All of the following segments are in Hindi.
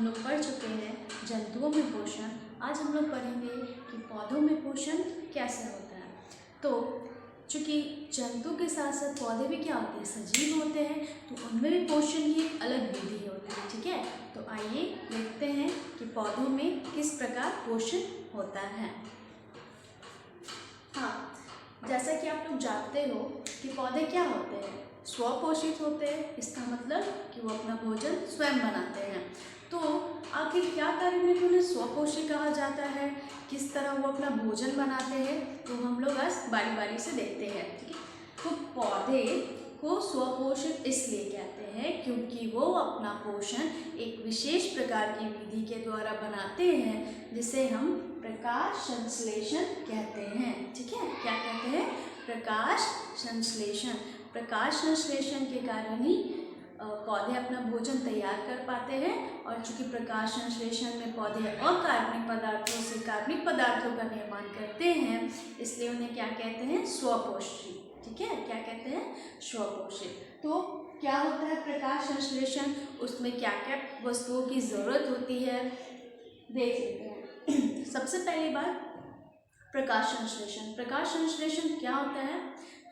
हम लोग पढ़ चुके हैं जंतुओं में पोषण। आज हम लोग पढ़ेंगे कि पौधों में पोषण कैसे होता है। तो चूँकि जंतु के साथ साथ पौधे भी क्या होते हैं, सजीव होते हैं, तो उनमें भी पोषण की एक अलग विधि होती है। ठीक है, तो आइए देखते हैं कि पौधों में किस प्रकार पोषण होता है। हाँ, जैसा कि आप लोग जानते हो कि पौधे क्या होते हैं, स्वपोषित होते हैं। इसका मतलब कि वो अपना भोजन स्वयं बनाते हैं। तो आखिर क्या कारण है कि उन्हें स्वपोषी कहा जाता है, किस तरह वो अपना भोजन बनाते हैं, तो हम लोग आज बारी बारी से देखते हैं। ठीक है, तो पौधे को स्वपोषित इसलिए कहते हैं क्योंकि वो अपना पोषण एक विशेष प्रकार की विधि के द्वारा बनाते हैं, जिसे हम प्रकाश संश्लेषण कहते हैं। ठीक है, क्या कहते हैं, प्रकाश संश्लेषण। प्रकाश संश्लेषण के कारण ही पौधे अपना भोजन तैयार कर पाते हैं। और चूँकि प्रकाश संश्लेषण में पौधे अकार्बनिक पदार्थों से कार्बनिक पदार्थों का निर्माण करते हैं, इसलिए उन्हें क्या कहते हैं, स्वपोषी। ठीक है, क्या कहते हैं, स्वपोषित। तो क्या होता है प्रकाश संश्लेषण, उसमें क्या क्या वस्तुओं की ज़रूरत होती है, देख लेते हैं। सबसे पहली बात, प्रकाश संश्लेषण। प्रकाश संश्लेषण क्या होता है,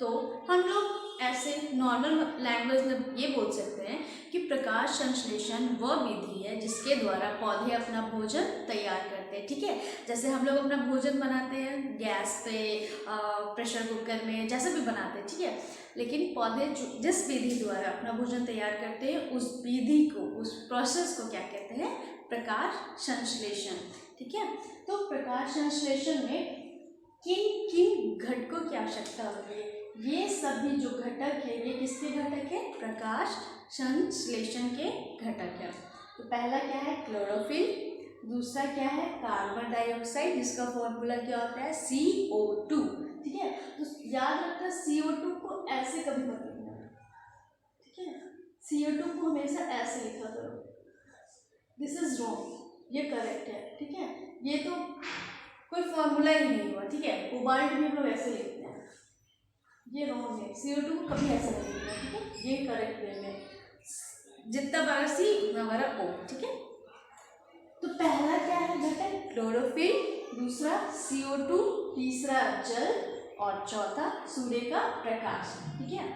तो हम लोग ऐसे नॉर्मल लैंग्वेज में ये बोल सकते हैं कि प्रकाश संश्लेषण वह विधि है जिसके द्वारा पौधे अपना भोजन तैयार करते हैं। ठीक है, जैसे हम लोग अपना भोजन बनाते हैं गैस पे, प्रेशर कुकर में, जैसे भी बनाते हैं। ठीक है, लेकिन पौधे जिस विधि द्वारा अपना भोजन तैयार करते हैं, उस विधि को, उस प्रोसेस को क्या कहते हैं, प्रकाश संश्लेषण। ठीक है, तो प्रकाश संश्लेषण में किन किन घटकों की आवश्यकता होती है, ये सभी जो घटक है, ये किसके घटक है, प्रकाश संश्लेषण के घटक है। तो पहला क्या है, क्लोरोफिल। दूसरा क्या है, कार्बन डाइऑक्साइड, जिसका फॉर्मूला क्या होता है, CO2। ठीक है, तो याद रखना CO2 को ऐसे कभी मत लिखना। ठीक है, CO2 को हमेशा ऐसे लिखा करो, दिस इज रॉन्ग, ये करेक्ट है। ठीक है, ये तो कोई फॉर्मूला ही नहीं हुआ। ठीक है, कोबाल्ट भी हम लोग ऐसे लिखते हैं, ये रॉन्ग है। CO2 को कभी ऐसे नहीं लिखना। ठीक है, ये करेक्ट वे में, जितना बड़ा C उतना बड़ा O। ठीक है, तो पहला क्या है घटक, क्लोरोफिल। दूसरा CO2, तीसरा जल, और चौथा सूर्य का प्रकाश। ठीक है,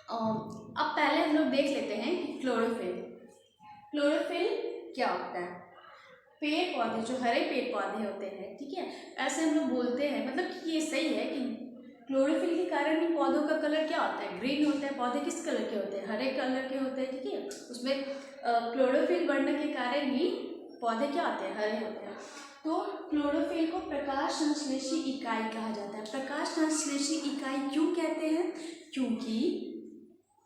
अब पहले हम लोग देख लेते हैं कि क्लोरोफिल। क्लोरोफिल क्या होता है, पेड़ पौधे, जो हरे पेड़ पौधे होते हैं, ठीक है, ऐसे हम लोग बोलते हैं, मतलब कि ये सही है कि क्लोरोफिल के कारण ही पौधों का कलर क्या होता है, ग्रीन होता है। पौधे किस कलर के होते हैं, हरे कलर के होते हैं। ठीक है, उसमें क्लोरोफिल बढ़ने के कारण ही पौधे क्या होते हैं, हरे होते हैं। तो क्लोरोफिल को प्रकाश संश्लेषी इकाई कहा जाता है। प्रकाश संश्लेषी इकाई क्यों कहते हैं, क्योंकि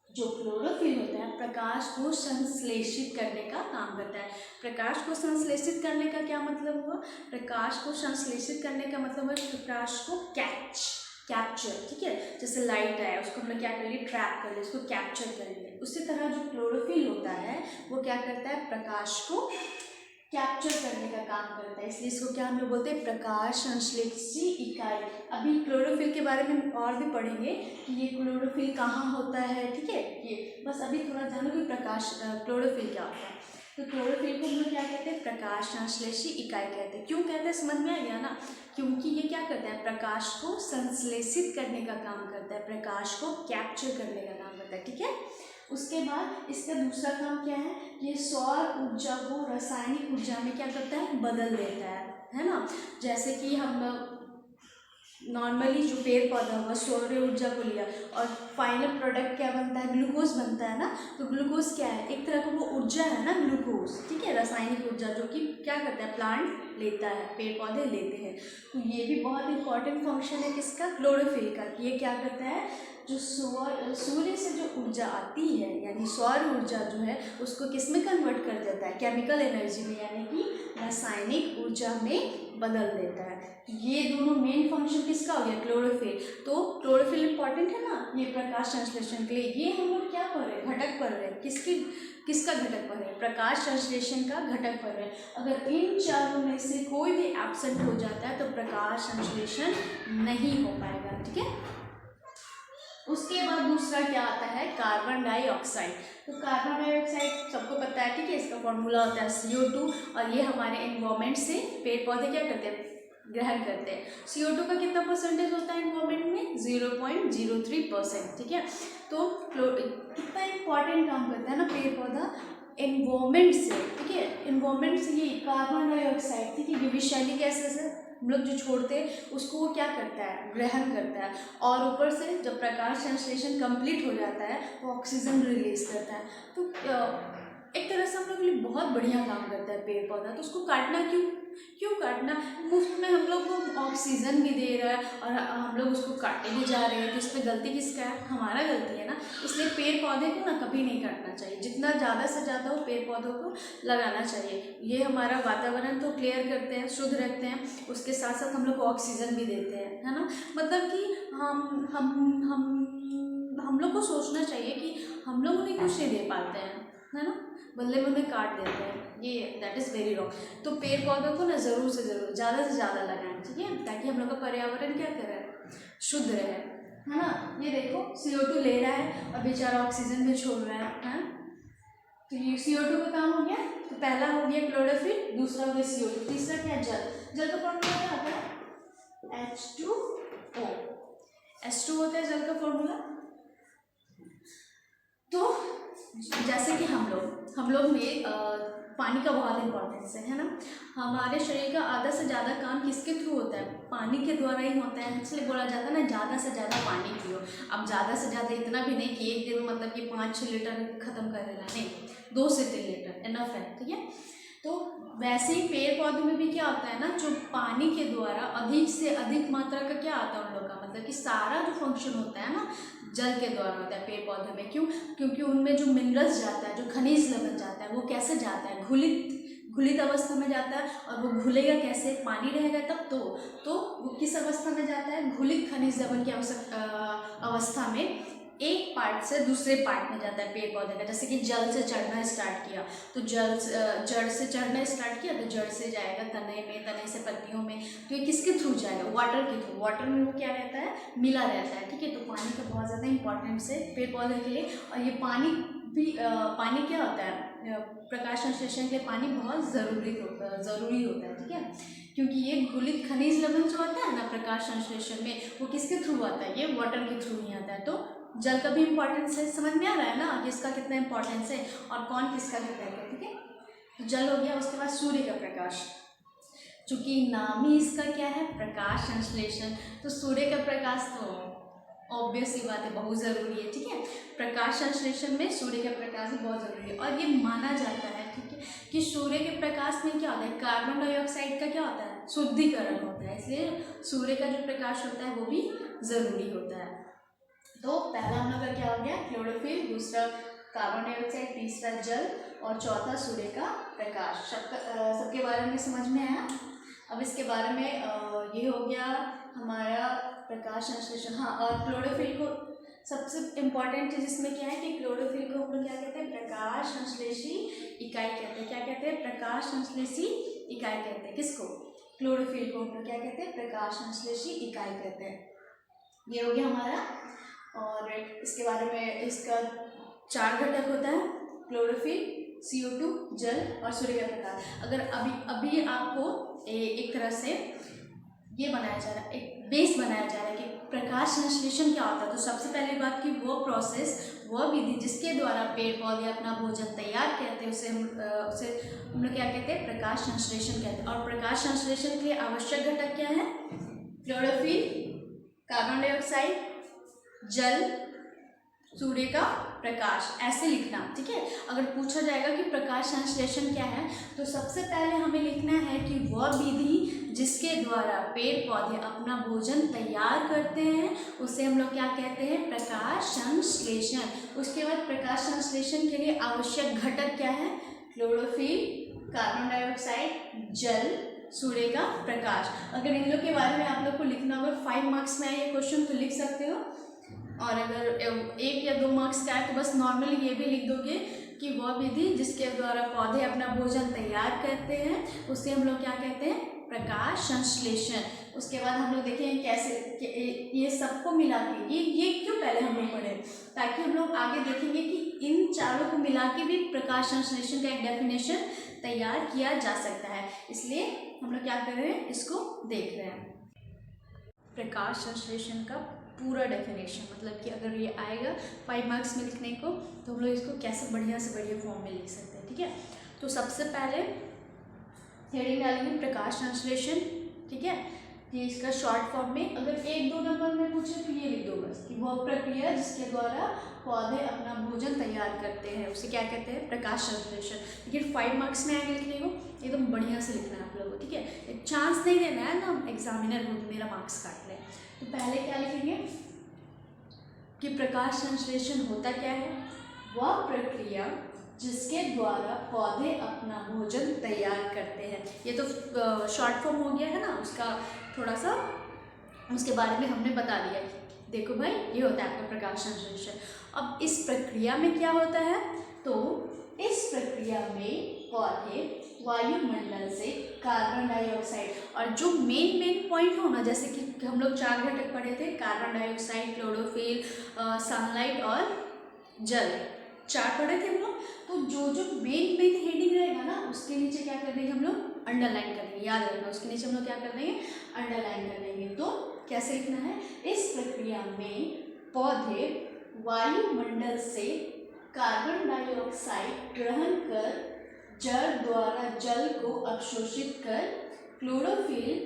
जो क्लोरोफिल होता है प्रकाश को संश्लेषित करने का काम करता है। प्रकाश को संश्लेषित करने का क्या मतलब हुआ, प्रकाश को संश्लेषित करने का मतलब है प्रकाश को कैप्चर। ठीक है, जैसे लाइट है, उसको हम लोग क्या कर लिए, ट्रैप कर लिए, उसको कैप्चर कर लिए। उसी तरह जो क्लोरोफिल होता है वो क्या करता है, प्रकाश को कैप्चर करने का काम करता है, इसलिए इसको क्या हम लोग बोलते हैं, प्रकाश संश्लेषी इकाई। अभी क्लोरोफिल के बारे में और भी पढ़ेंगे कि ये क्लोरोफिल कहाँ होता है। ठीक है, ये बस अभी थोड़ा जानो कि प्रकाश क्लोरोफिल क्या होता है। तो क्लोरोफिल को हम लोग क्या कहते हैं, प्रकाश संश्लेषी इकाई कहते हैं। क्यों कहते हैं, समझ में आ गया ना, क्योंकि ये क्या करता है, प्रकाश को संश्लेषित करने का काम करता है, प्रकाश को कैप्चर करने का काम करता है। ठीक है, उसके बाद इसका दूसरा काम क्या है, ये सौर ऊर्जा को रासायनिक ऊर्जा में क्या करता है, बदल देता है ना। जैसे कि हम नॉर्मली जो पेड़ पौधा हुआ सौर ऊर्जा को लिया और फाइनल प्रोडक्ट क्या बनता है, ग्लूकोज बनता है ना। तो ग्लूकोज क्या है, एक तरह का वो ऊर्जा है ना, ग्लूकोज। ठीक है, रासायनिक ऊर्जा जो कि क्या करता है, प्लांट लेता है, पेड़ पौधे लेते हैं। तो ये भी बहुत इंपॉर्टेंट फंक्शन है किसका, क्लोरोफिल का, कि ये क्या करता है, जो सूर्य से जो ऊर्जा आती है, यानी सौर ऊर्जा जो है, उसको किस में कन्वर्ट कर देता है, केमिकल एनर्जी में, यानी कि रासायनिक ऊर्जा में बदल देता है। ये दोनों मेन फंक्शन किसका हो गया, क्लोरोफिल। तो क्लोरोफिल इंपॉर्टेंट है ना ये प्रकाश संश्लेषण के लिए। ये हम लोग क्या पढ़ रहे हैं, घटक पढ़ रहे हैं, किसका घटक पढ़ रहे हैं, प्रकाश संश्लेषण का घटक पढ़ रहे हैं। अगर इन चारों में से कोई भी एब्सेंट हो जाता है तो प्रकाश संश्लेषण नहीं हो पाएगा। ठीक है, उसके बाद दूसरा क्या आता है, कार्बन डाइऑक्साइड। तो कार्बन डाइऑक्साइड सबको पता है, ठीक है, इसका फॉर्मूला होता है CO2, और ये हमारे एनवायरमेंट से पेड़ पौधे क्या करते हैं, ग्रहण करते हैं। CO2 का कितना परसेंटेज होता है एनवायरमेंट में, 0.03%, ठीक है। तो कितना इंपॉर्टेंट काम करता है ना पेड़ पौधा एनवायरमेंट से, ठीक है, एनवायरमेंट से ये कार्बन डाइऑक्साइड, ठीक है, विषैली गैसेस है हम लोग जो छोड़ते हैं उसको वो क्या करता है, ग्रहण करता है, और ऊपर से जब प्रकाश संश्लेषण कंप्लीट हो जाता है तो ऑक्सीजन रिलीज करता है। तो एक तरह से हम लोग के लिए बहुत बढ़िया काम करता है पेड़ पौधा। तो उसको काटना क्यों काटना, मुफ्त में हम लोग को ऑक्सीजन भी दे रहा है और हम लोग उसको काटे भी जा रहे हैं, तो इसमें गलती किसका है, हमारा गलती है ना। इसलिए पेड़ पौधे को ना कभी नहीं काटना चाहिए, जितना ज़्यादा से ज़्यादा हो पेड़ पौधों को लगाना चाहिए। ये हमारा वातावरण तो क्लियर करते हैं, शुद्ध रखते हैं, उसके साथ साथ हम लोग को ऑक्सीजन भी देते हैं, है ना। मतलब कि हम लोग को सोचना चाहिए कि हम लोग उन्हें कुछ नहीं दे पाते हैं, है ना, बदले में उन्हें काट देते हैं, ये दैट इज़ वेरी रॉन्ग। तो पेड़ पौधों को ना ज़रूर से ज़्यादा लगाएं, ठीक है, ताकि हम लोग का पर्यावरण क्या करे, शुद्ध रहे, है ना। ये देखो CO2 ले रहा है और बेचारा ऑक्सीजन भी छोड़ रहा है। तो ये CO2 का काम हो गया। तो पहला हो गया क्लोरोफिल, दूसरा हो गया CO2, तीसरा क्या है, जल का फॉर्मूला क्या होता है, H2O। H2 होता है जल का फॉर्मूला। तो जैसे कि हम लोग में पानी का बहुत इंपॉर्टेंस है ना। हमारे शरीर का आधा से ज़्यादा काम किसके थ्रू होता है, पानी के द्वारा ही होता है। इसलिए बोला जाता है ना, ज़्यादा से ज़्यादा पानी पियो। अब ज़्यादा से ज़्यादा इतना भी नहीं कि एक दिन में मतलब कि 5-6 लीटर ख़त्म कर देना, नहीं, 2 से 3 लीटर इनफ है, ठीक है। तो वैसे ही पेड़ पौधों में भी क्या होता है ना, जो पानी के द्वारा अधिक से अधिक मात्रा का क्या आता है उन लोग का, मतलब कि सारा जो फंक्शन होता है ना जल के द्वारा होता है पेड़ पौधे में। क्यों, क्योंकि उनमें जो मिनरल्स जाता है, जो खनिज लवण जाता है, वो कैसे जाता है, घुलित अवस्था में जाता है। और वो घुलेगा कैसे, पानी रहेगा तब तो वो किस अवस्था में जाता है, घुलित खनिज लवण की अवस्था में एक पार्ट से दूसरे पार्ट में जाता है पेड़ पौधे का। जैसे कि जल से चढ़ना स्टार्ट किया तो जड़ से चढ़ना स्टार्ट किया तो जड़ से जाएगा तने में, तने से पत्तियों में। तो ये किसके थ्रू जाएगा, वाटर के थ्रू। वाटर में वो क्या रहता है, मिला रहता है, ठीक है। तो पानी का बहुत ज़्यादा इंपॉर्टेंस है पेड़ पौधे के लिए। और ये पानी भी पानी क्या होता है, प्रकाश संश्लेषण के लिए पानी बहुत ज़रूरी होता है, ठीक है। क्योंकि ये घुलित खनिज लवण जो आता है ना प्रकाश संश्लेषण में, वो किसके थ्रू आता है, ये वाटर के थ्रू ही आता है। तो जल का भी इम्पोर्टेंस है, समझ में आ रहा है ना कि इसका कितना इंपॉर्टेंस है और कौन किसका क्या कहता है, ठीक है। तो जल हो गया। उसके बाद सूर्य का प्रकाश, चूंकि नाम ही इसका क्या है, प्रकाश संश्लेषण। तो सूर्य का प्रकाश तो ऑब्वियस ही बात है, बहुत ज़रूरी है, ठीक है। प्रकाश संश्लेषण में सूर्य का प्रकाश बहुत ज़रूरी है। और ये माना जाता है, ठीक है, कि सूर्य के प्रकाश में क्या होता है, कार्बन डाइऑक्साइड का क्या होता है, शुद्धिकरण होता है। इसलिए सूर्य का जो प्रकाश होता है वो भी ज़रूरी होता है। तो पहला हम लोग का क्या हो गया, क्लोरोफिल, दूसरा कार्बन डाइऑक्साइड, तीसरा जल, और चौथा सूर्य का प्रकाश। सबके बारे में समझ में आया। अब इसके बारे में ये हो गया हमारा प्रकाश संश्लेषण। हाँ, और क्लोरोफिल को सबसे इम्पॉर्टेंट चीज़ इसमें क्या है कि क्लोरोफिल को हम लोग क्या कहते हैं, प्रकाश संश्लेषी इकाई कहते हैं। क्या कहते हैं, प्रकाश संश्लेषी इकाई कहते हैं। किसको, क्लोरोफिल को हम लोग क्या कहते हैं, प्रकाश संश्लेषी इकाई कहते हैं। ये हो गया हमारा। और इसके बारे में इसका 4 घटक होता है, क्लोरोफिल, CO2, जल और सूर्य का प्रकाश। अगर अभी आपको एक तरह से ये बनाया जा रहा है, एक बेस बनाया जा रहा है कि प्रकाश संश्लेषण क्या होता है। तो सबसे पहली बात कि वो प्रोसेस, वह विधि जिसके द्वारा पेड़ पौधे अपना भोजन तैयार करते हैं, उसे हम लोग क्या कहते हैं, प्रकाश संश्लेषण कहते हैं। और प्रकाश संश्लेषण के लिए आवश्यक घटक क्या है, क्लोरोफिल, कार्बन डाइऑक्साइड, जल, सूर्य का प्रकाश, ऐसे लिखना, ठीक है। अगर पूछा जाएगा कि प्रकाश संश्लेषण क्या है, तो सबसे पहले हमें लिखना है कि वह विधि जिसके द्वारा पेड़ पौधे अपना भोजन तैयार करते हैं, उसे हम लोग क्या कहते हैं, प्रकाश संश्लेषण। उसके बाद प्रकाश संश्लेषण के लिए आवश्यक घटक क्या है, क्लोरोफिल, कार्बन डाइऑक्साइड, जल, सूर्य का प्रकाश। अगर इन लोग के बारे में आप लोग को लिखना, अगर 5 मार्क्स में आए ये क्वेश्चन तो लिख सकते हो। और अगर 1 या 2 मार्क्स का है तो बस नॉर्मली ये भी लिख दोगे कि वह विधि जिसके द्वारा पौधे अपना भोजन तैयार करते हैं उसे हम लोग क्या कहते हैं, प्रकाश संश्लेषण। उसके बाद हम लोग देखेंगे कैसे ये सबको मिला के ये क्यों पहले हम लोग पढ़े, ताकि हम लोग आगे देखेंगे कि इन चारों को मिला के भी प्रकाश संश्लेषण का एक डेफिनेशन तैयार किया जा सकता है। इसलिए हम लोग क्या कर रहे हैं, इसको देख रहे हैं। प्रकाश संश्लेषण का पूरा डेफिनेशन, मतलब कि अगर ये आएगा 5 मार्क्स में लिखने को तो हम लोग इसको कैसे बढ़िया से बढ़िया फॉर्म में लिख सकते हैं। ठीक है, तो सबसे पहले हेडिंग डालेंगे प्रकाश संश्लेषण। ठीक है, ये इसका शॉर्ट फॉर्म में अगर 1-2 नंबर में पूछे तो ये लिख दो बस कि वह प्रक्रिया जिसके द्वारा पौधे अपना भोजन तैयार करते हैं उसे क्या कहते हैं, प्रकाश संश्लेषण। लेकिन 5 मार्क्स में आगे लिखने को एकदम बढ़िया से लिखना है आप लोगों को। ठीक है, एक चांस नहीं देना है ना एग्जामिनर को कि मेरा मार्क्स काट ले। तो पहले क्या लिखेंगे कि प्रकाश संश्लेषण होता क्या है, वह प्रक्रिया जिसके द्वारा पौधे अपना भोजन तैयार करते हैं। ये तो शॉर्ट फॉर्म हो गया है ना, उसका थोड़ा सा उसके बारे में हमने बता दिया। देखो भाई, ये होता है आपका प्रकाश संश्लेषण। अब इस प्रक्रिया में क्या होता है, तो इस प्रक्रिया में पौधे वायुमंडल से कार्बन डाइऑक्साइड, और जो मेन पॉइंट हो ना, जैसे कि हम लोग 4 घटक पढ़े थे, कार्बन डाइऑक्साइड, क्लोरोफिल, सनलाइट और जल, 4 पढ़े थे हम लोग। तो जो मेन हेडिंग रहेगा ना उसके नीचे क्या कर देंगे हम लोग, अंडरलाइन कर देंगे। याद रखना, उसके नीचे हम लोग क्या कर देंगे, अंडरलाइन कर देंगे। तो कैसे लिखना है, इस प्रक्रिया में पौधे वायुमंडल से कार्बन डाइऑक्साइड ग्रहण कर जड़ द्वारा जल को अवशोषित कर क्लोरोफिल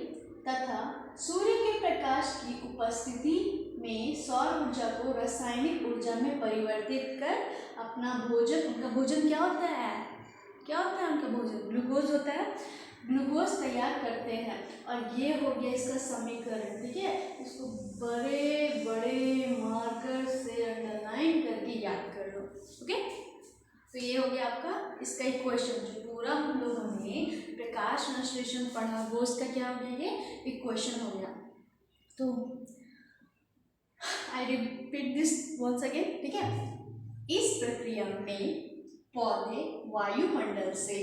तथा सूर्य के प्रकाश की उपस्थिति में सौर ऊर्जा को रासायनिक ऊर्जा में परिवर्तित कर अपना भोजन, उनका भोजन क्या होता है, क्या होता है उनका भोजन, ग्लूकोज होता है, ग्लूकोज तैयार करते हैं। और ये हो गया इसका समीकरण। ठीक है, इसको बड़े बड़े मार्कर से अंडरलाइन करके याद कर लो। ओके, तो ये हो गया आपका इसका इक्वेशन, जो पूरा हम लोगों ने प्रकाश संश्लेषण पढ़ा वो उसका क्या हो गया, ये इक्वेशन हो गया। तो I repeat this once again. ठीक है, इस प्रक्रिया में पौधे वायुमंडल से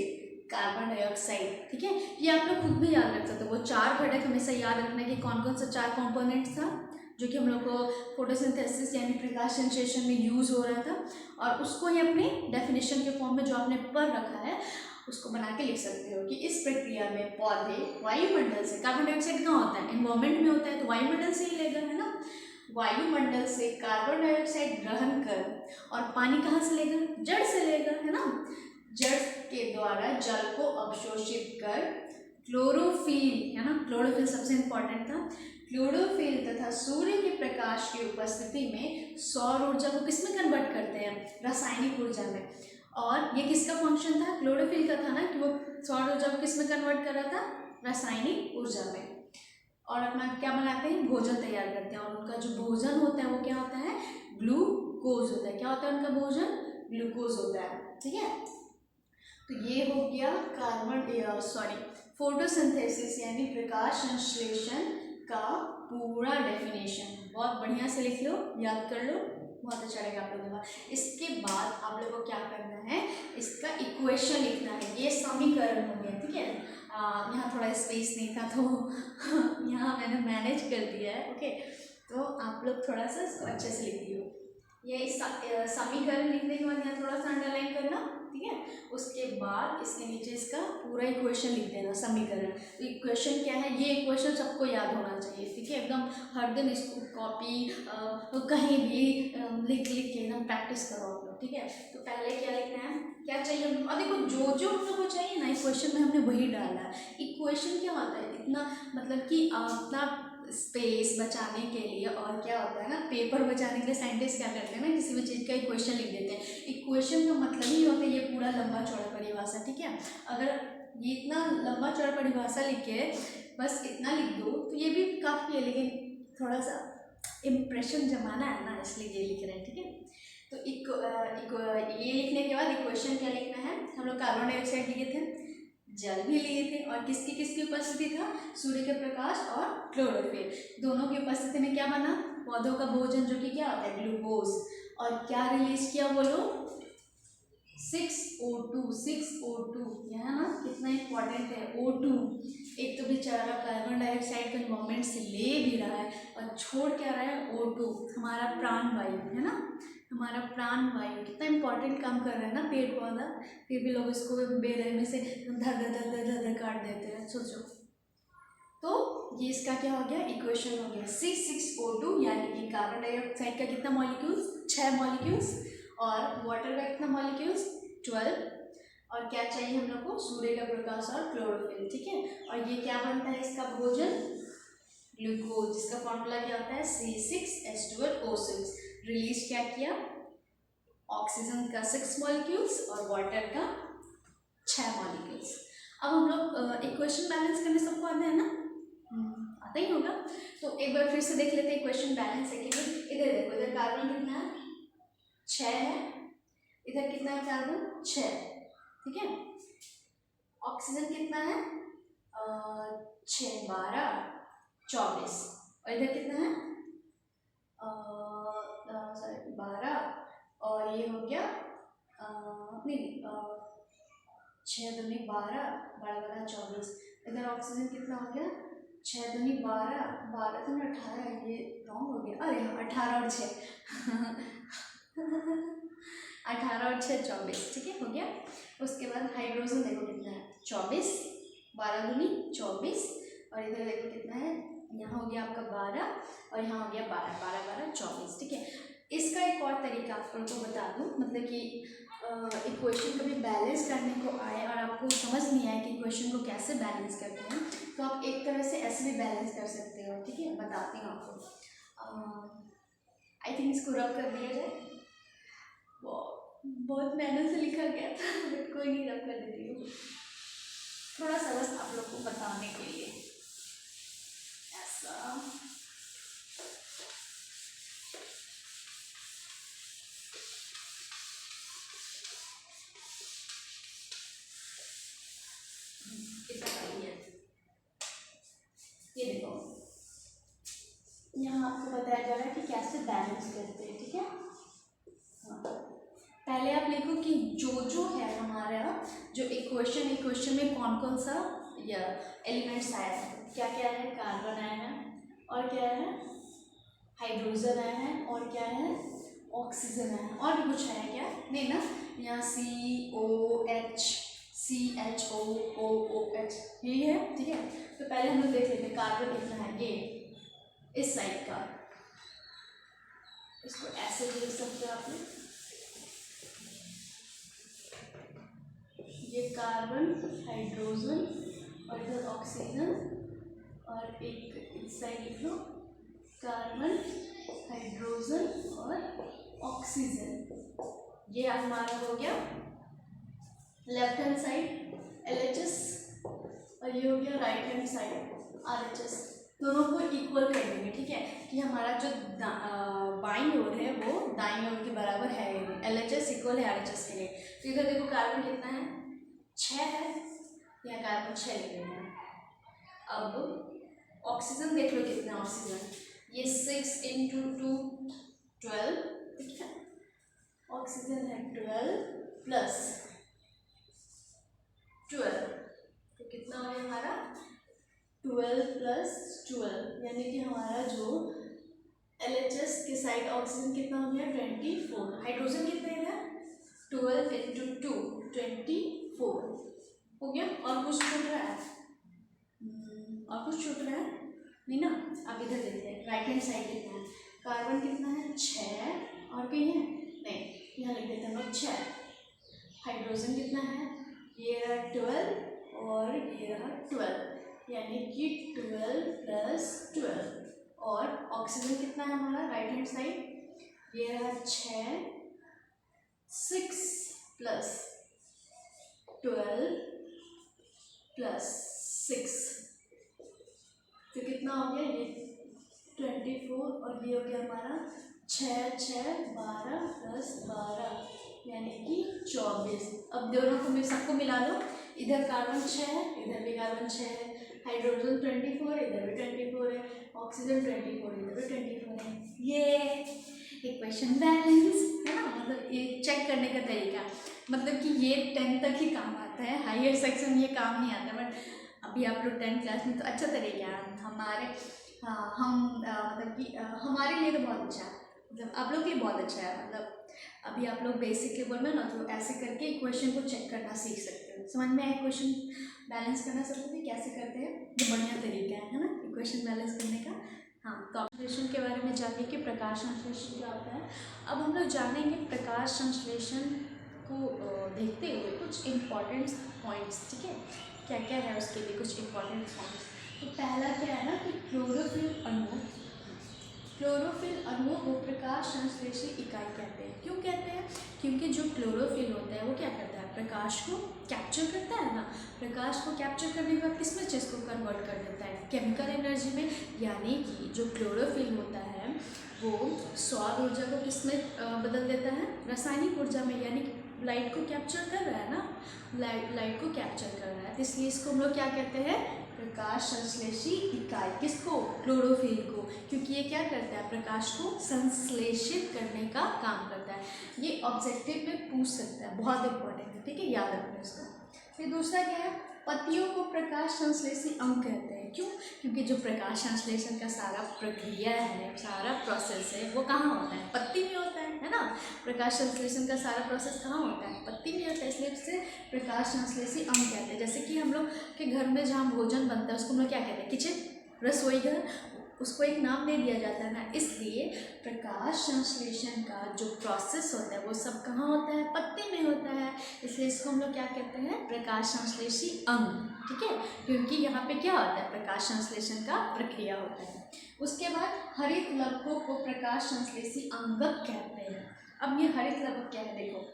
कार्बन डाइऑक्साइड, ठीक है, ये आप लोग खुद भी याद रख सकते हो। वो 4 घटक हमेशा याद रखना कि कौन कौन सा 4 कंपोनेंट्स था जो कि हम लोग को फोटोसिंथेसिस यानी प्रकाश संश्लेषण में यूज़ हो रहा था, और उसको ही अपने डेफिनेशन के फॉर्म में जो आपने पढ़ रखा है उसको बना के लिख सकते हो कि इस प्रक्रिया में पौधे वायुमंडल से, कार्बन डाइऑक्साइड कहाँ होता है, एनवायरमेंट में होता है, तो वायुमंडल से ही लेगा, है ना, वायुमंडल से कार्बन डाइऑक्साइड ग्रहण कर, और पानी कहाँ से लेगा, जड़ से लेगा, है ना, जड़ के द्वारा जल को अवशोषित कर क्लोरोफिल, है ना, क्लोरोफिल सबसे इंपॉर्टेंट था, क्लोरोफिल तथा सूर्य के प्रकाश की उपस्थिति में सौर ऊर्जा को किसमें कन्वर्ट करते हैं, रासायनिक ऊर्जा में। और ये किसका फंक्शन था, क्लोरोफिल का था ना, कि वो सौर ऊर्जा को किसमें कन्वर्ट कर रहा था, रासायनिक ऊर्जा में, और अपना क्या बनाते हैं, भोजन तैयार करते हैं। और उनका जो भोजन होता है वो क्या होता है, ग्लूकोज होता है। क्या होता है उनका भोजन, ग्लूकोज होता है। ठीक है, तो ये हो गया फोटोसिंथेसिस यानी प्रकाश संश्लेषण का पूरा डेफिनेशन। बहुत बढ़िया से लिख लो, याद कर लो, बहुत अच्छा रहेगा आप लोगों का। इसके बाद आप लोगों को क्या करना है, इसका इक्वेशन लिखना है, ये समीकरण हो गया। ठीक है, यहाँ थोड़ा स्पेस नहीं था तो यहाँ मैंने मैनेज कर दिया है। ओके, तो आप लोग थोड़ा सा इसको अच्छे से लिख दियो। ये समीकरण लिखने के बाद यहाँ थोड़ा सा अंडरलाइन करना। ठीक है, उसके बाद इसके नीचे इसका पूरा इक्वेशन लिख देना, समीकरण। तो इक्वेशन क्या है, ये इक्वेशन सबको याद होना चाहिए। ठीक है, एकदम हर दिन इसको कॉपी कहीं भी लिख के एकदम प्रैक्टिस करो आप लोग। ठीक है, तो पहले क्या लिखना है, क्या चाहिए हम लोग, और देखो जो हम लोग को चाहिए ना इक्वेशन में हमने वही डाला है। इक्वेशन क्या होता है, इतना मतलब कि अपना स्पेस बचाने के लिए, और क्या होता है ना, पेपर बचाने के लिए साइंटिस्ट क्या करते हैं ना, किसी भी चीज़ का इक्वेशन लिख देते हैं। इक्वेशन का मतलब ही होता है ये पूरा लंबा चौड़ा परिभाषा। ठीक है, अगर ये इतना लंबा चौड़ा परिभाषा लिख के बस इतना लिख दो तो ये भी काफ़ी है, लेकिन थोड़ा सा इम्प्रेशन जमाना है ना, इसलिए ये लिख रहे हैं। ठीक है, तो ये लिखने के बाद इक्वेशन क्या लिखना है, हम लोग कार्बन डाइऑक्साइड लिए थे, जल भी लिए थे, और किसकी किसकी उपस्थिति था, सूर्य के प्रकाश और क्लोरोफिल, दोनों की उपस्थिति में क्या बना, पौधों का भोजन जो कि क्या होता है, ग्लूकोज, और क्या रिलीज किया बोलो, 6O2 6O2 यह ना कितना इम्पोर्टेंट है। O2 एक तो बेचारा कार्बन डाइऑक्साइड का गवर्नमेंट से ले भी रहा है और छोड़ क्या रहा है, O2 हमारा प्राण वायु है ना, हमारा प्राण वायु कितना इम्पोर्टेंट काम कर रहा है ना पेड़ पौधा, फिर भी लोग इसको बेरहमी से धर धर धर धर धर काट देते हैं। सोचो, तो ये इसका क्या हो गया, इक्वेशन हो गया C6O2, यानी कि कार्बन डाइऑक्साइड का कितना मॉलिक्यूल्स, 6 मॉलिक्यूल्स, और वाटर का कितना मॉलिक्यूल्स, 12, और क्या चाहिए हम लोग को, सूर्य का प्रकाश और क्लोरोफिल, ठीक है। और ये क्या बनता है इसका भोजन, ग्लूकोज, जिसका फॉर्मूला क्या होता है C6H12O6। रिलीज क्या किया, ऑक्सीजन का 6 मॉलिक्यूल्स और वाटर का 6 मॉलिक्यूल्स। अब हम लोग इक्वेशन बैलेंस करने सबको आता है ना, आता ही होगा, तो एक बार फिर से देख लेते हैं इक्वेशन बैलेंस है कि इधर देखो, इधर कार्बन कितना है, 6 है, इधर कितना है कार्बन, 6, ठीक है। ऑक्सीजन कितना है, 6 12 24, और इधर कितना है, 12, और ये हो गया नहीं 6 दूनी 12 12 12 24, इधर ऑक्सीजन कितना हो गया, 6 दूनी 12 12 दूनी 18, ये रॉन्ग हो गया, अरे हाँ 18 और 6 18 और 6 24, ठीक है, हो गया। उसके बाद हाइड्रोजन देखो कितना है, 24, 12 दूनी 24, और इधर देखो कितना है, यहाँ हो गया आपका 12, और यहाँ हो गया 12 12 12 24, ठीक है। इसका एक और तरीका आप लोगों को बता दूँ, मतलब कि इक्वेशन कभी बैलेंस करने को आए और आपको समझ नहीं आए कि इक्वेशन को कैसे बैलेंस करते हैं, तो आप एक तरह से ऐसे भी बैलेंस कर सकते हो, ठीक है, बताती हूँ आपको। आई थिंक इसको रब कर दिया जाए, बहुत मेहनत से लिखा गया था, बट कोई नहीं, रब कर देती हूँ थोड़ा सा बस आप लोग को बताने के लिए, ऐसा ये देखो, यहाँ आपको बताया जा रहा है कि कैसे बैलेंस करते हैं, ठीक है। हाँ, पहले आप लिखो कि जो है हमारा जो इक्वेशन में कौन कौन सा या एलिमेंट्स आया है, क्या क्या है, कार्बन आया है, और क्या है, हाइड्रोजन आया है, और क्या है, ऑक्सीजन आया है, और भी कुछ आया क्या, नहीं ना, यहाँ COH यही है, ठीक है। तो पहले हम लोग देख लेते हैं कार्बन कितना है, ये इस साइड का, इसको ऐसे भी लिख सकते हो आपने, ये कार्बन, हाइड्रोजन, और इधर ऑक्सीजन, और एक इस साइड लिख लो कार्बन, हाइड्रोजन और ऑक्सीजन। ये हमारा हो गया लेफ्ट हैंड साइड LHS, और ये हो गया राइट हैंड साइड RHS। दोनों को इक्वल कर देंगे, ठीक है, कि हमारा जो बाईं ओर है वो दाईं ओर के बराबर है, LHS इक्वल है RHS के लिए। तो इधर देखो कार्बन कितना है, 6 है, यहाँ कार्बन 6 लिख देते हैं। अब ऑक्सीजन देख लो कितना है ऑक्सीजन, ये 6 × 2 12, ठीक है, ऑक्सीजन है 12 प्लस 12, तो कितना हो गया हमारा 12 प्लस 12, यानी कि हमारा जो LHS के साइड ऑक्सीजन कितना हो गया 24, हाइड्रोजन कितना है 12 × 2 24 हो गया। और कुछ छूट रहा है, और कुछ छूट रहा है नहीं ना। अब इधर देखते हैं राइट हैंड साइड कितना है, कार्बन कितना है 6, और कहीं है नहीं, यहाँ लिख देते हैं हम लोग 6। हाइड्रोजन कितना है, ये रहा 12 और ये रहा 12, यानी कि 12 प्लस 12, और ऑक्सीजन कितना है हमारा राइट हैंड साइड, ये रहा 6 प्लस 12 प्लस 6, तो कितना हो गया ये 24, और ये हो गया हमारा 6 6 12 प्लस 12, यानी कि 24। अब दोनों को सबको मिला दो, इधर कार्बन 6 है, इधर भी कार्बन 6 है, हाइड्रोजन 24, इधर भी 24 है, ऑक्सीजन 24, इधर भी 24 है। ये इक्वेशन बैलेंस है ना, मतलब ये चेक करने का तरीका। मतलब कि ये 10th तक ही काम आता है, हायर सेक्शन में ये काम नहीं आता। बट अभी आप लोग 10th क्लास में तो अच्छा तरीका है हमारे, हाँ हम मतलब कि हमारे लिए तो बहुत अच्छा है, मतलब आप लोग के लिए बहुत अच्छा है। मतलब अभी आप लोग बेसिक लेवल में ना तो ऐसे करके इक्वेशन को चेक करना सीख सकते हो। समझ में आया इक्वेशन बैलेंस करना सबको भी कैसे करते हैं, ये बढ़िया तरीका है ना इक्वेशन बैलेंस करने का। हाँ, तो संश्लेषण के बारे में जानिए कि प्रकाश संश्लेषण क्या होता है। अब हम लोग जानेंगे प्रकाश संश्लेषण को देखते हुए कुछ इम्पॉर्टेंट पॉइंट्स, ठीक है, क्या क्या है उसके लिए कुछ इम्पॉर्टेंट पॉइंट्स। तो पहला क्या है ना कि क्लोरोफिल अणुओं को प्रकाश संश्लेषी इकाई कहते हैं। क्यों कहते हैं? क्योंकि जो क्लोरोफिल होता है वो क्या करता है, प्रकाश को कैप्चर करता है ना। प्रकाश को कैप्चर करने के बाद किसमें चीज़ को कन्वर्ट कर देता है, केमिकल एनर्जी में। यानी कि जो क्लोरोफिल होता है वो सौर ऊर्जा को किसमें बदल देता है, रासायनिक ऊर्जा में। यानी कि लाइट को कैप्चर कर रहा है ना, लाइट को कैप्चर कर रहा है, तो इसलिए इसको हम लोग क्या कहते हैं, प्रकाश संश्लेषी इकाई। किसको, क्लोरोफिल को, क्योंकि ये क्या करता है, प्रकाश को संश्लेषित करने का काम करता है। ये ऑब्जेक्टिव में पूछ सकता है, बहुत इंपॉर्टेंट है, ठीक है, याद रखना इसको। फिर दूसरा क्या है, पत्तियों को प्रकाश संश्लेषी अंग कहते हैं। क्यों? क्योंकि जो प्रकाश संश्लेषण का सारा प्रक्रिया है, सारा प्रोसेस है, वो कहाँ होता है, पत्ती में होता है ना। प्रकाश संश्लेषण का सारा प्रोसेस कहाँ होता है, पत्ती में होता है, इसलिए इसे प्रकाश संश्लेषी अंग कहते हैं। जैसे कि हम लोग के घर में जहाँ भोजन बनता है उसको हम लोग क्या कहते हैं, किचन, रसोई घर, उसको एक नाम दे दिया जाता है ना। इसलिए प्रकाश संश्लेषण का जो प्रोसेस होता है वो सब कहाँ होता है, पत्ती में होता है, इसलिए इसको हम लोग क्या कहते हैं, प्रकाश संश्लेषी अंग, ठीक है। क्योंकि यहाँ पे क्या होता है, प्रकाश संश्लेषण का प्रक्रिया होता है। उसके बाद हरित लवकों को प्रकाश संश्लेषी अंगक कहते हैं। अब ये हरित लवक क्या है, देखो,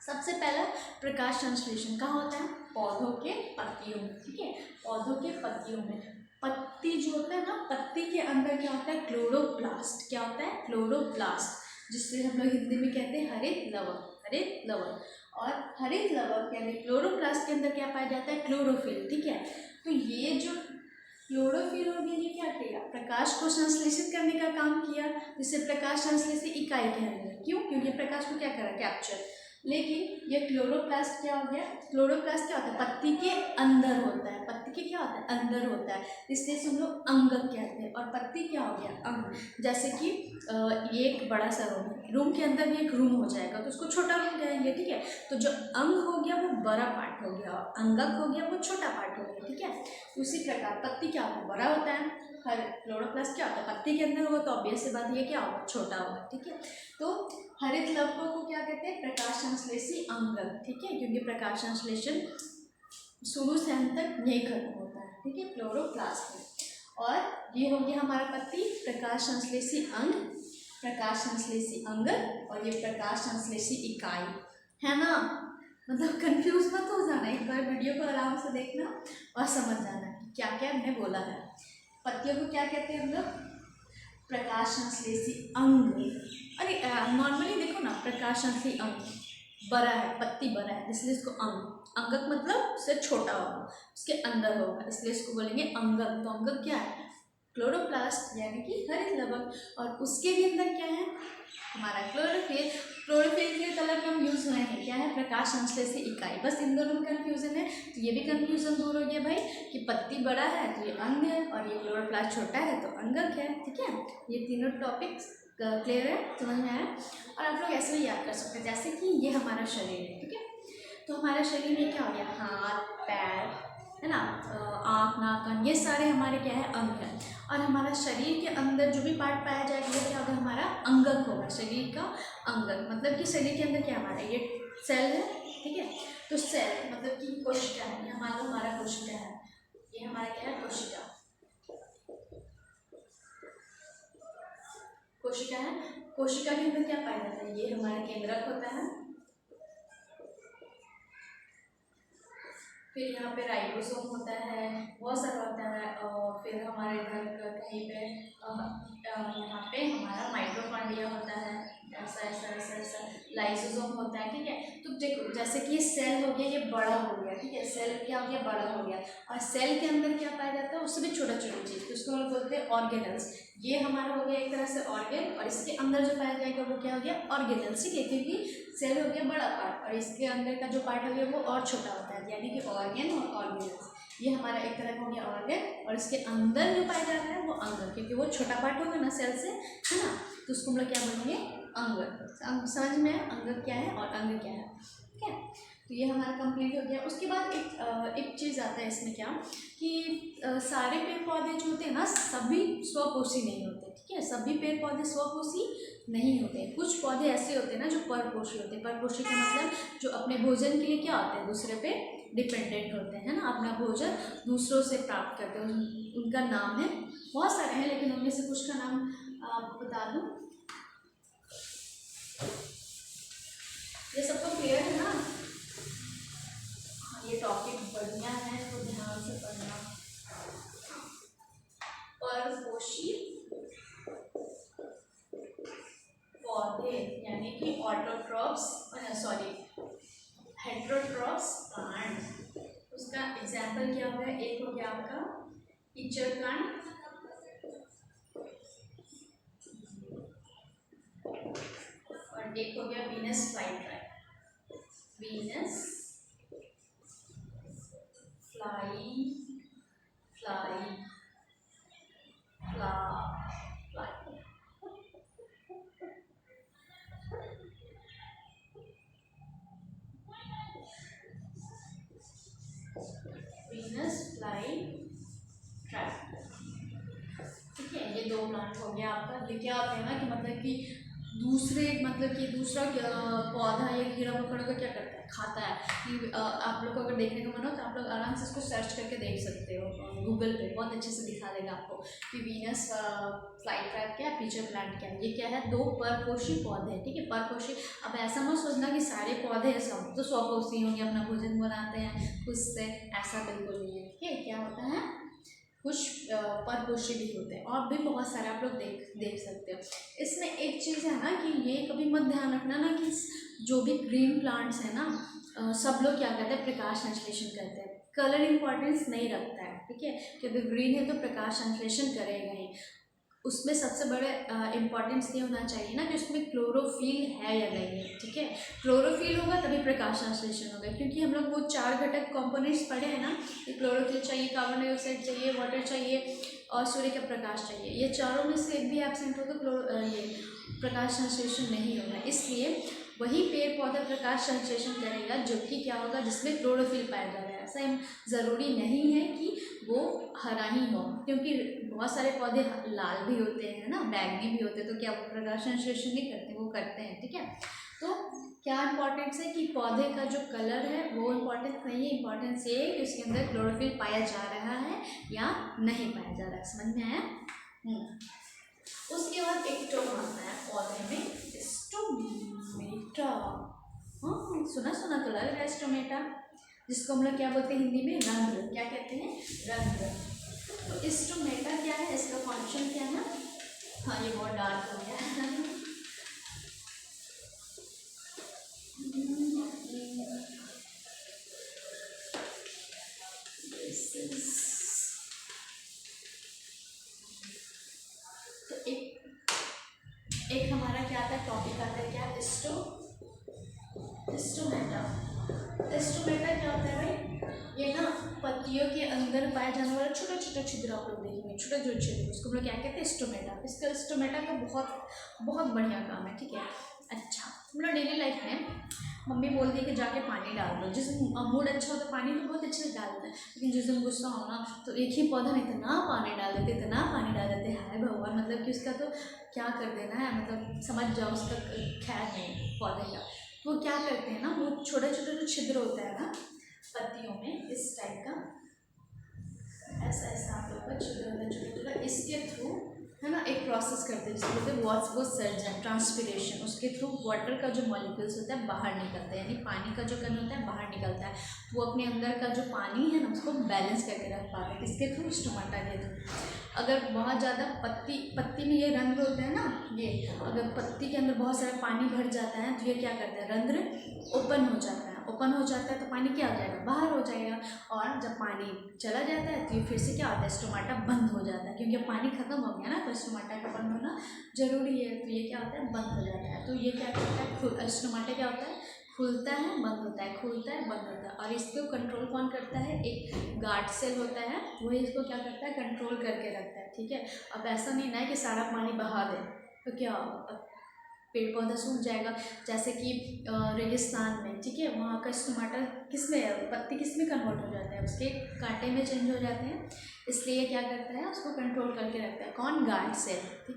सबसे पहला प्रकाश संश्लेषण कहाँ होता है, पौधों के पत्तियों में, ठीक है, पौधों के पत्तियों में। पत्ती जो होता है ना, पत्ती के अंदर क्या होता है, क्लोरोप्लास्ट। क्या होता है, क्लोरोप्लास्ट, जिससे हम लोग हिंदी में कहते हैं हरित लवक, हरित लवक। और हरित लवक यानी क्लोरोप्लास्ट के अंदर क्या पाया जाता है, क्लोरोफिल, ठीक है। तो ये जो क्लोरोफिल हो गया, ये क्या किया, प्रकाश को संश्लेषित करने का काम किया, जिससे प्रकाश संश्लेषी इकाई कहेंगे। क्यों? क्योंकि प्रकाश को क्या करा, कैप्चर। लेकिन ये क्लोरोप्लास्ट क्या हो गया, क्लोरोप्लास्ट क्या होता है, पत्ती के अंदर होता है, पत्ती के क्या होता है, अंदर होता है, इसलिए इसे हम लोग अंगक कहते हैं। और पत्ती क्या हो गया, अंग। जैसे कि ये एक बड़ा सा रूम है, रूम के अंदर भी एक रूम हो जाएगा तो उसको छोटा रूम कहेंगे, ठीक है। तो जो अंग हो गया वो बड़ा पार्ट हो गया, और अंगक हो गया वो छोटा पार्ट हो गया, ठीक है। उसी प्रकार पत्ती क्या होता है, बड़ा होता है, हर क्लोरोप्लास्ट क्या होता है, पत्ती के अंदर होगा तो ऑब्वियस सी बात ये क्या होगा, छोटा होगा, ठीक है। तो हरित लवकों को क्या कहते हैं, प्रकाश संश्लेषी अंगक, ठीक है, क्योंकि प्रकाश संश्लेषण शुरू से अंत तक नहीं खत्म होता है, ठीक है, क्लोरोप्लास्ट में। और ये हो गया हमारा पत्ती, प्रकाश संश्लेषी अंग, प्रकाश संश्लेषी अंग, और ये प्रकाश संश्लेषी इकाई है ना। मतलब कंफ्यूज मत हो जाना, एक बार वीडियो को आराम से देखना और समझ जाना क्या क्या हमने बोला है। पत्तियों को क्या कहते हैं हम लोग, प्रकाश संश्लेषी अंग। अरे नॉर्मली देखो ना, प्रकाश संश्लेषी अंग बड़ा है, पत्ती बड़ा है, इसलिए इसको अंगक मतलब उससे छोटा होगा, उसके अंदर होगा, इसलिए इसको बोलेंगे अंगक। तो अंगक क्या है, क्लोरोप्लास्ट यानी कि हरित लवक, और उसके भी अंदर क्या है हमारा क्लोरोफिल। क्लोरोफिल के कलर का हम यूज हुए हैं, क्या है, प्रकाश संश्लेषी इकाई। बस इन दोनों में कंफ्यूजन है, तो ये भी कंफ्यूजन दूर हो गया भाई कि पत्ती बड़ा है तो ये अंग है, और ये क्लोरोप्लास्ट छोटा है तो अंगक है, ठीक है। ये तीनों टॉपिक्स क्लियर है, समझ में आया। और आप लोग ऐसे भी याद कर सकते हैं, जैसे कि ये हमारा शरीर है, ठीक है। तो हमारे शरीर में क्या हो गया, हाथ पैर है ना, आँख नाक कान, ये सारे हमारे क्या है, अंग है। और हमारा शरीर के अंदर जो भी पार्ट पाया जाएगा वो क्या होगा, हमारा अंगक होगा, शरीर का अंगक। मतलब कि शरीर के अंदर क्या हमारा ये सेल है, ठीक है। तो सेल मतलब कि कोशिका है, ये हमारा कोशिका है, ये हमारा क्या है, कोशिका, कोशिका है। कोशिका के अंदर क्या पाया जाता है, ये हमारा केंद्रक होता है, फिर यहाँ पे राइबोसोम होता है, बहुत सारा होता है, और फिर हमारे इधर कहीं पे यहाँ पे हमारा माइटोकॉन्ड्रिया होता है, ऐसा ऐसा ऐसा ऐसा लाइसोसोम होता है, ठीक है। तो देखो जैसे कि ये सेल हो गया, ये बड़ा हो गया, ठीक है, सेल क्या हो गया, बड़ा हो गया। और सेल के अंदर क्या पाया जाता है, उससे भी छोटा छोटा चीज़, तो उसको हम लोग बोलते हैं ऑर्गेनल्स। ये हमारा हो गया एक तरह से ऑर्गेन, और इसके अंदर जो पाया जाएगा वो क्या हो गया, ऑर्गेनल्स, ठीक है, क्योंकि सेल हो गया बड़ा पार्ट और इसके अंदर का जो पार्ट हो गया वो और छोटा होता है, यानी कि ऑर्गेन और ऑर्गेनल्स। ये हमारा एक तरह का हो गया ऑर्गन, और इसके अंदर जो पाया जा रहा है वो अंग, क्योंकि वो छोटा पार्ट होगा ना सेल से, है ना, तो उसको हम लोग क्या बोलेंगे, अंग। समझ में अंग क्या है और अंग क्या है, ठीक है। तो ये हमारा कंप्लीट हो गया। उसके बाद एक चीज़ आता है इसमें, क्या कि सारे पेड़ पौधे जो होते हैं ना, सभी स्वपोषी नहीं होते, ठीक है, सभी पेड़ पौधे स्वपोषी नहीं होते। कुछ पौधे ऐसे होते हैं ना जो परपोषी होते हैं। परपोषी का मतलब जो अपने भोजन के लिए क्या होते हैं, दूसरे पे डिपेंडेंट होते हैं, है ना, अपना भोजन दूसरों से प्राप्त करते हैं। उनका नाम है, बहुत सारे हैं, लेकिन उनमें से कुछ का नाम आपको बता दूं। ये सबको क्लियर है ना? ये टॉपिक बढ़िया है तो ध्यान से पढ़ना। परपोषी पौधे यानी कि ऑटोट्रॉप्स, सॉरी हेटेरोट्रॉप्स प्लांट। उसका एग्जाम्पल क्या हो गया, एक हो गया आपका कीचड़ प्लांट, और एक हो गया Venus flytrap. Venus fly fly fly Venus fly trap, ठीक है। ये दो प्लांट हो गया आपका। ये क्या होते हैं ना कि मतलब कि दूसरे, मतलब कि दूसरा पौधा या कीड़ा मकोड़ा को क्या करता है, खाता है। कि आप लोग को अगर देखने का मन हो तो आप लोग आराम से इसको सर्च करके देख सकते हो गूगल पे, बहुत अच्छे से दिखा देगा आपको कि वीनस फ्लाईट्राई क्या है, कीचड़ प्लांट क्या है। ये क्या है, दो परपोषी पौधे हैं, ठीक है, परपोषी। अब ऐसा मत सोचना कि सारे पौधे सब तो स्वपोषी होंगे, अपना भोजन बनाते हैं खुद से, ऐसा बिल्कुल नहीं है, ठीक है। क्या होता है, कुछ परपोषी भी होते हैं, और भी बहुत सारे आप लोग देख सकते हो। इसमें एक चीज़ है ना कि ये कभी मत ध्यान रखना ना कि जो भी ग्रीन प्लांट्स है ना, सब लोग क्या करते हैं, प्रकाश संश्लेषण करते हैं। कलर इंपॉर्टेंस नहीं रखता है, ठीक है, क्योंकि ग्रीन है तो प्रकाश संश्लेषण करेगा ही। उसमें सबसे बड़े इम्पॉर्टेंस ये होना चाहिए ना कि उसमें क्लोरोफिल है या नहीं है, ठीक है। क्लोरोफिल होगा तभी प्रकाश संश्लेषण होगा, क्योंकि हम लोग वो 4 घटक कंपोनेंट्स पढ़े हैं ना कि क्लोरोफिल चाहिए, कार्बन डाइऑक्साइड चाहिए, वाटर चाहिए और सूर्य का प्रकाश चाहिए। ये चारों में से एक भी एब्सेंट हो तो ये प्रकाश संश्लेषण नहीं होगा। इसलिए वही पेड़ पौधा प्रकाश संश्लेषण करेगा जो कि क्या होगा, जिसमें क्लोरोफिल पाया जा रहा है। ऐसा ज़रूरी नहीं है कि वो हरा ही हो, क्योंकि बहुत सारे पौधे लाल भी होते हैं ना, बैंगनी भी होते हैं, तो क्या वो प्रकाश संश्लेषण नहीं करते, वो करते हैं, ठीक है। तो क्या इंपॉर्टेंस है कि पौधे का जो कलर है वो इम्पोर्टेंस नहीं है, इम्पोर्टेंस ये है कि उसके अंदर क्लोरोफिल पाया जा रहा है या नहीं पाया जा रहा है। समझ में आया? उसके बाद एक टर्म आता है पौधे में, स्टोमेटा। हाँ, सुना तो लग रहा है स्टोमेटा, जिसको हम लोग क्या बोलते हैं हिंदी में, रंध्र। क्या कहते हैं, रंध्र। तो स्टोमेटा क्या है, इसका फंक्शन क्या है? हाँ, ये बहुत डार्क हो गया तो एक हमारा क्या आता है, टॉपिक आता है, क्या, स्टोमेटा। स्टोमेटा क्या होता है भाई, ये ना पत्तियों के अंदर पाया जाने वाला छोटा छोटा छिद्र आप लोग देखेंगे, छोटा छोटा छिद्र, उसको हम लोग क्या कहते हैं, स्टोमेटा। इसका स्टोमेटा का बहुत बहुत बढ़िया काम है, ठीक है। अच्छा, हम लोग डेली लाइफ में मम्मी बोलती है कि जाके पानी डाल दो। जिस मूड अच्छा हो तो पानी तो बहुत अच्छे से डालते हैं, लेकिन जिस दिन गुस्सा हो ना तो एक ही पौधा में इतना पानी डाल देते, इतना पानी डाल देते, हाय भगवान, मतलब कि उसका तो क्या कर देना है, मतलब समझ जाओ उसका खैर नहीं पौधे का। तो क्या करते हैं ना, वो छोटे छोटे जो छिद्र होता है ना पत्तियों में, इस टाइप का ऐसा ऐसा आप लोग का छिद्र होता है छोटा छोटा, इसके थ्रू है ना एक प्रोसेस करते हैं जिसको बोलते हैं वास्कोसर्जन, ट्रांसपिरेशन। उसके थ्रू वाटर का जो मॉलिक्यूल्स होता है बाहर निकलता है, यानी पानी का जो कण होता है बाहर निकलता है। वो अपने अंदर का जो पानी है ना उसको बैलेंस करके रख पाते हैं, किसके थ्रू? स्टोमाटा के थ्रू। अगर बहुत ज़्यादा पत्ती में ये रंध्र होते हैं ना, ये अगर पत्ती के अंदर बहुत सारा पानी भर जाता है तो ये क्या करता है? रंध्र ओपन हो जाता है। ओपन हो जाता है तो पानी क्या हो जाएगा? बाहर हो जाएगा। और जब पानी चला जाता है तो ये फिर से क्या होता है? स्टोमाटा बंद हो जाता है, क्योंकि अब पानी खत्म हो गया ना, तो स्टोमाटा का बंद होना जरूरी है। तो ये क्या होता है? बंद हो जाता है। तो ये क्या करता है? स्टोमाटा क्या होता है? खुलता है, बंद होता है, खुलता है, बंद होता है। और इसको कंट्रोल कौन करता है? एक गार्ड सेल होता है, वही इसको क्या करता है? कंट्रोल करके रखता है। ठीक है। अब ऐसा नहीं ना है कि सारा पानी बहा दे तो क्या होगा? पेड़ पौधा सूख जाएगा। जैसे कि रेगिस्तान में, ठीक है, वहाँ का स्टोमाटा किस में, पत्ती किस में कन्वर्ट हो जाता है? उसके कांटे में चेंज हो जाते हैं। इसलिए क्या करता है? उसको कंट्रोल करके रखता है। कौन? Guard cell.